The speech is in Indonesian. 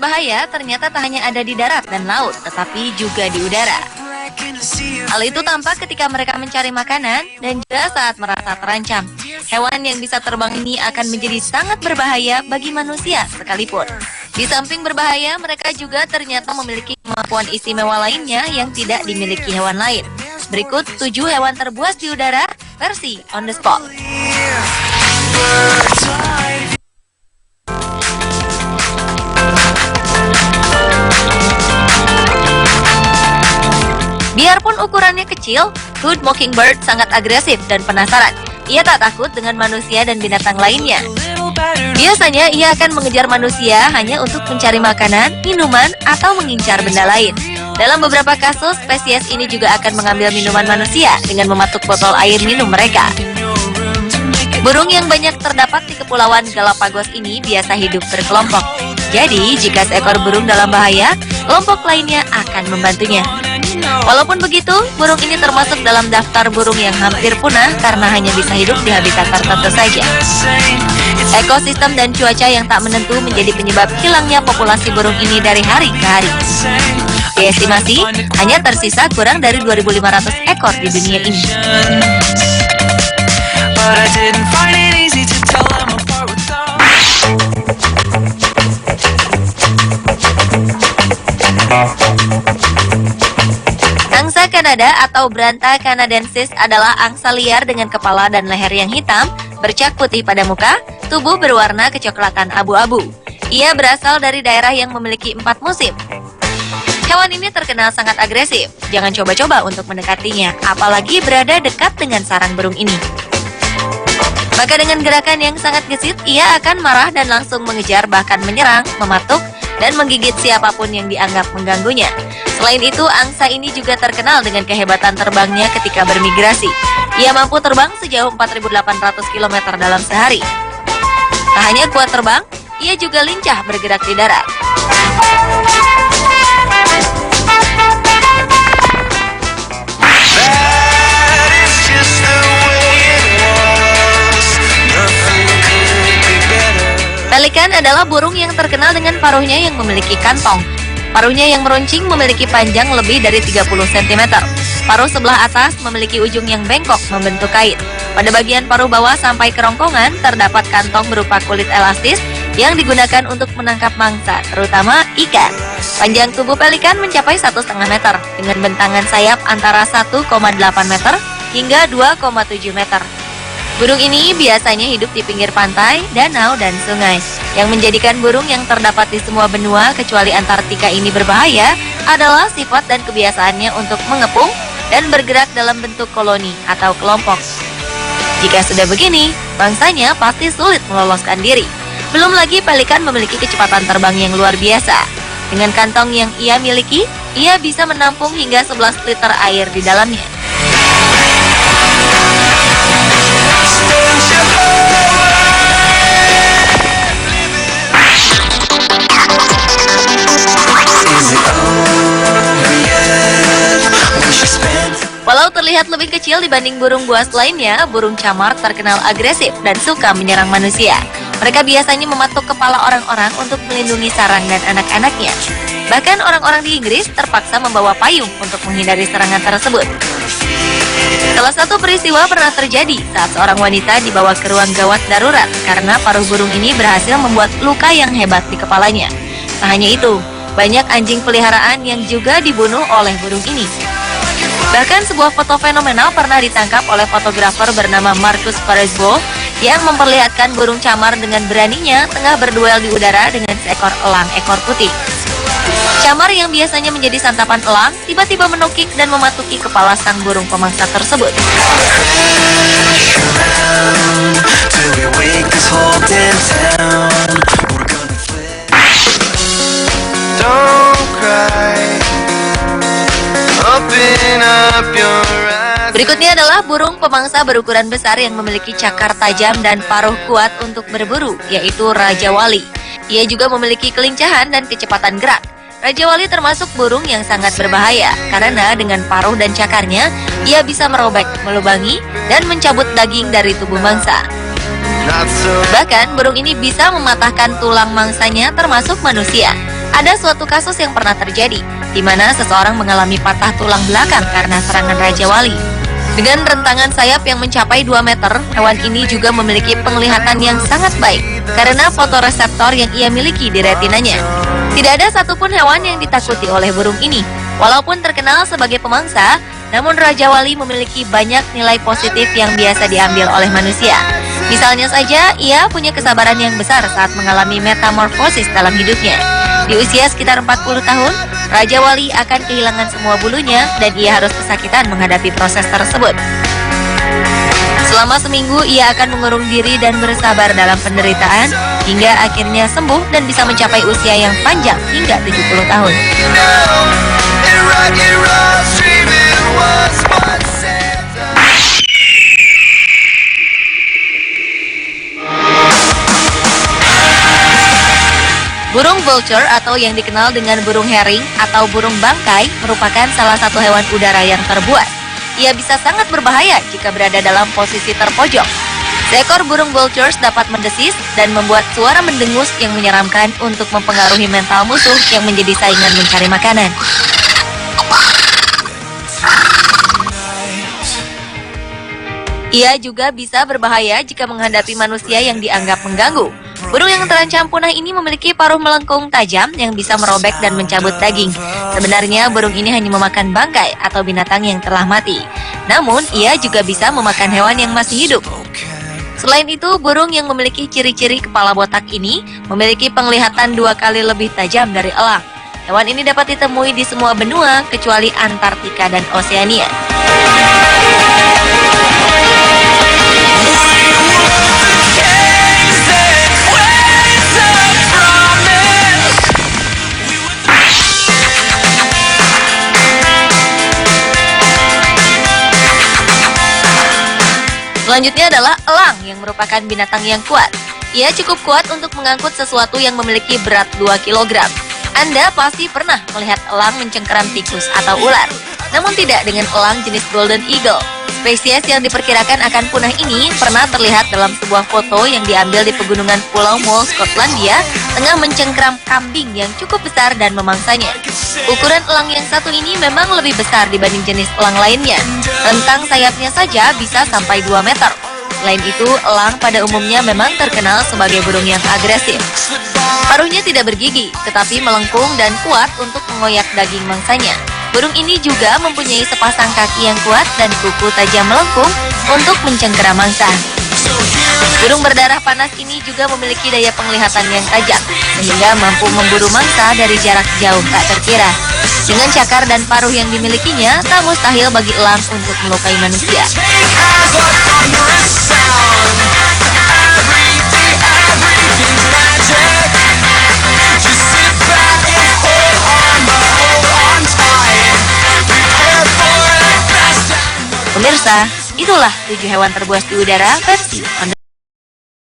berbahaya ternyata tak hanya ada di darat dan laut, tetapi juga di udara. Hal itu tampak ketika mereka mencari makanan dan juga saat merasa terancam. Hewan yang bisa terbang ini akan menjadi sangat berbahaya bagi manusia sekalipun. Di samping berbahaya, mereka juga ternyata memiliki kemampuan istimewa lainnya yang tidak dimiliki hewan lain. Berikut 7 hewan terbuas di udara versi on the spot. Biarpun ukurannya kecil, Hood Mockingbird sangat agresif dan penasaran. Ia tak takut dengan manusia dan binatang lainnya. Biasanya ia akan mengejar manusia hanya untuk mencari makanan, minuman, atau mengincar benda lain. Dalam beberapa kasus, spesies ini juga akan mengambil minuman manusia dengan mematuk botol air minum mereka. Burung yang banyak terdapat di Kepulauan Galapagos ini biasa hidup berkelompok. Jadi, jika seekor burung dalam bahaya, kelompok lainnya akan membantunya. Walaupun begitu, burung ini termasuk dalam daftar burung yang hampir punah karena hanya bisa hidup di habitat tertentu saja. Ekosistem dan cuaca yang tak menentu menjadi penyebab hilangnya populasi burung ini dari hari ke hari. Diestimasi, hanya tersisa kurang dari 2.500 ekor di dunia ini. Angsa Kanada atau Branta canadensis adalah angsa liar dengan kepala dan leher yang hitam, bercak putih pada muka, tubuh berwarna kecoklatan abu-abu. Ia berasal dari daerah yang memiliki 4 musim. Hewan ini terkenal sangat agresif. Jangan coba-coba untuk mendekatinya, apalagi berada dekat dengan sarang burung ini. Maka dengan gerakan yang sangat gesit, ia akan marah dan langsung mengejar, bahkan menyerang, mematuk, dan menggigit siapapun yang dianggap mengganggunya. Selain itu, angsa ini juga terkenal dengan kehebatan terbangnya ketika bermigrasi. Ia mampu terbang sejauh 4.800 km dalam sehari. Tak hanya kuat terbang, ia juga lincah bergerak di darat. Pelikan adalah burung yang terkenal dengan paruhnya yang memiliki kantong. Paruhnya yang meruncing memiliki panjang lebih dari 30 cm. Paruh sebelah atas memiliki ujung yang bengkok membentuk kait. Pada bagian paruh bawah sampai kerongkongan terdapat kantong berupa kulit elastis yang digunakan untuk menangkap mangsa, terutama ikan. Panjang tubuh pelikan mencapai 1,5 meter dengan bentangan sayap antara 1,8 meter hingga 2,7 meter. Burung ini biasanya hidup di pinggir pantai, danau, dan sungai. Yang menjadikan burung yang terdapat di semua benua kecuali Antartika ini berbahaya adalah sifat dan kebiasaannya untuk mengepung dan bergerak dalam bentuk koloni atau kelompok. Jika sudah begini, bangsanya pasti sulit meloloskan diri. Belum lagi pelikan memiliki kecepatan terbang yang luar biasa. Dengan kantong yang ia miliki, ia bisa menampung hingga 11 liter air di dalamnya. Walau terlihat lebih kecil dibanding burung buas lainnya, burung camar terkenal agresif dan suka menyerang manusia. Mereka biasanya mematuk kepala orang-orang untuk melindungi sarang dan anak-anaknya. Bahkan orang-orang di Inggris terpaksa membawa payung untuk menghindari serangan tersebut. Salah satu peristiwa pernah terjadi saat seorang wanita dibawa ke ruang gawat darurat karena paruh burung ini berhasil membuat luka yang hebat di kepalanya. Tak hanya itu, banyak anjing peliharaan yang juga dibunuh oleh burung ini. Bahkan sebuah foto fenomenal pernah ditangkap oleh fotografer bernama Marcus Paresbo yang memperlihatkan burung camar dengan beraninya tengah berduel di udara dengan seekor elang ekor putih. Camar yang biasanya menjadi santapan elang tiba-tiba menukik dan mematuki kepala sang burung pemangsa tersebut. Berikutnya adalah burung pemangsa berukuran besar yang memiliki cakar tajam dan paruh kuat untuk berburu, yaitu Raja Wali. Ia juga memiliki kelincahan dan kecepatan gerak. Raja Wali termasuk burung yang sangat berbahaya karena dengan paruh dan cakarnya, ia bisa merobek, melubangi, dan mencabut daging dari tubuh mangsa. Bahkan burung ini bisa mematahkan tulang mangsanya termasuk manusia. Ada suatu kasus yang pernah terjadi, di mana seseorang mengalami patah tulang belakang karena serangan Raja Wali. Dengan rentangan sayap yang mencapai 2 meter, hewan ini juga memiliki penglihatan yang sangat baik karena fotoreseptor yang ia miliki di retinanya. Tidak ada satupun hewan yang ditakuti oleh burung ini. Walaupun terkenal sebagai pemangsa, namun Raja Wali memiliki banyak nilai positif yang biasa diambil oleh manusia. Misalnya saja, ia punya kesabaran yang besar saat mengalami metamorfosis dalam hidupnya. Di usia sekitar 40 tahun, Raja Wali akan kehilangan semua bulunya dan ia harus kesakitan menghadapi proses tersebut. Selama seminggu, ia akan mengurung diri dan bersabar dalam penderitaan hingga akhirnya sembuh dan bisa mencapai usia yang panjang hingga 70 tahun. Burung vulture atau yang dikenal dengan burung herring atau burung bangkai merupakan salah satu hewan udara yang terbuas. Ia bisa sangat berbahaya jika berada dalam posisi terpojok. Seekor burung vultures dapat mendesis dan membuat suara mendengus yang menyeramkan untuk mempengaruhi mental musuh yang menjadi saingan mencari makanan. Ia juga bisa berbahaya jika menghadapi manusia yang dianggap mengganggu. Burung yang terancam punah ini memiliki paruh melengkung tajam yang bisa merobek dan mencabut daging. Sebenarnya burung ini hanya memakan bangkai atau binatang yang telah mati. Namun, ia juga bisa memakan hewan yang masih hidup. Selain itu, burung yang memiliki ciri-ciri kepala botak ini memiliki penglihatan 2 kali lebih tajam dari elang. Hewan ini dapat ditemui di semua benua kecuali Antartika dan Oseania. Selanjutnya adalah elang yang merupakan binatang yang kuat. Ia cukup kuat untuk mengangkut sesuatu yang memiliki berat 2 kg. Anda pasti pernah melihat elang mencengkeram tikus atau ular. Namun tidak dengan elang jenis Golden Eagle. Spesies yang diperkirakan akan punah ini pernah terlihat dalam sebuah foto yang diambil di pegunungan Pulau Mull, Skotlandia, tengah mencengkeram kambing yang cukup besar dan memangsanya. Ukuran elang yang satu ini memang lebih besar dibanding jenis elang lainnya. Rentang sayapnya saja bisa sampai 2 meter. Selain itu, elang pada umumnya memang terkenal sebagai burung yang agresif. Paruhnya tidak bergigi, tetapi melengkung dan kuat untuk mengoyak daging mangsanya. Burung ini juga mempunyai sepasang kaki yang kuat dan kuku tajam melengkung untuk mencengkeram mangsa. Burung berdarah panas ini juga memiliki daya penglihatan yang tajam, sehingga mampu memburu mangsa dari jarak jauh tak terkira. Dengan cakar dan paruh yang dimilikinya, tak mustahil bagi elang untuk melukai manusia. Pemirsa, itulah 7 hewan terbuas di udara versi